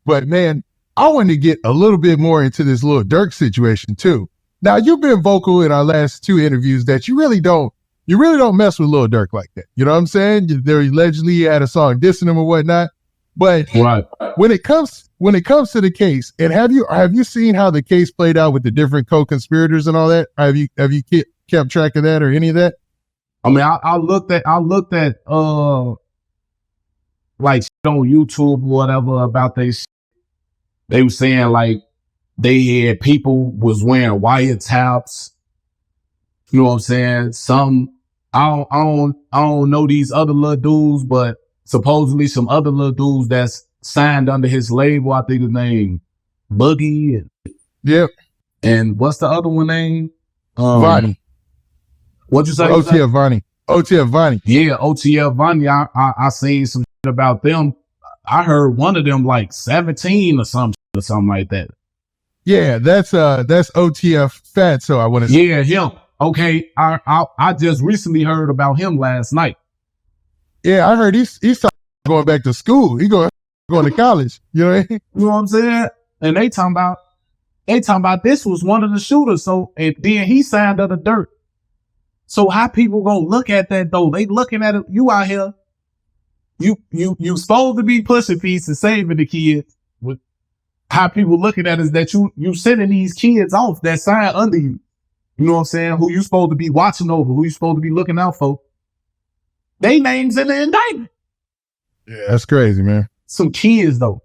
But man, I wanted to get a little bit more into this Lil Durk situation too. Now, you've been vocal in our last 2 interviews that you really don't mess with Lil Durk like that. You know what I'm saying? There allegedly had a song dissing him or whatnot. But right. when it comes to the case, and have you seen how the case played out with the different co-conspirators and all that? Have you kept track of that or any of that? I mean, I looked at like shit on YouTube or whatever about they shit. They were saying like they had people was wearing wiretaps. You know what I'm saying? Some I don't know these other little dudes, but supposedly some other little dudes that's signed under his label. I think his name Boogie. Yep. And what's the other one name? Vonnie. What'd you say? OTF Vonnie. OTF Vonnie. Yeah, OTF Vonnie. I seen some shit about them. I heard one of them like 17 or something like that. Yeah, that's OTF Fatso, I want to say. Yeah, him. Okay, I just recently heard about him last night. Yeah, I heard he's going back to school. He going to college. You know what I mean? You know what I'm saying? And they talking about this was one of the shooters. So and then he signed under Durk. So how people gonna look at that though? They looking at it. You out here. You supposed to be pushing peace and saving the kids. With how people looking at it is that you sending these kids off that sign under you. You know what I'm saying? Who you supposed to be watching over? Who you supposed to be looking out for? They names in the indictment. Yeah, that's crazy, man. Some kids though.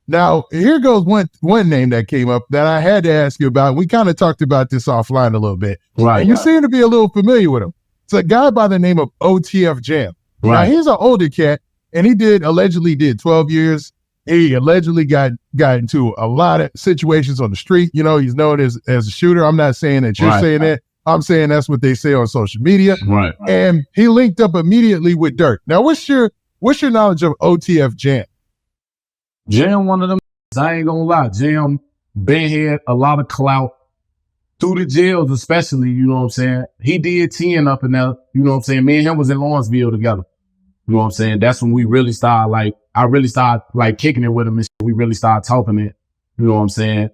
Now, here goes one name that came up that I had to ask you about. We kind of talked about this offline a little bit. Right. And you seem to be a little familiar with him. It's a guy by the name of OTF Jam. Right. Now, he's an older cat, and he allegedly did 12 years. He allegedly got into a lot of situations on the street. You know, he's known as a shooter. I'm not saying that you're saying that. I'm saying that's what they say on social media. Right. And he linked up immediately with Durk. Now, what's your knowledge of OTF Jam? Jam, one of them, I ain't gonna lie. Jam been had a lot of clout through the jails, especially, you know what I'm saying? He did 10 up in there, you know what I'm saying? Me and him was in Lawrenceville together. You know what I'm saying? That's when we really started, I really started kicking it with him and shit. We really started talking it, you know what I'm saying?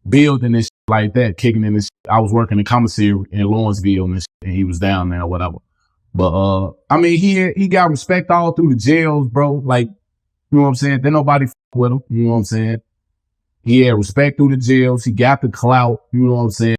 Building and shit like that, kicking it and shit. I was working in commissary in Lawrenceville and shit, and he was down there or whatever. But, I mean, he got respect all through the jails, bro. Like, you know what I'm saying? Then nobody with him. You know what I'm saying? He had respect through the jails. He got the clout. You know what I'm saying?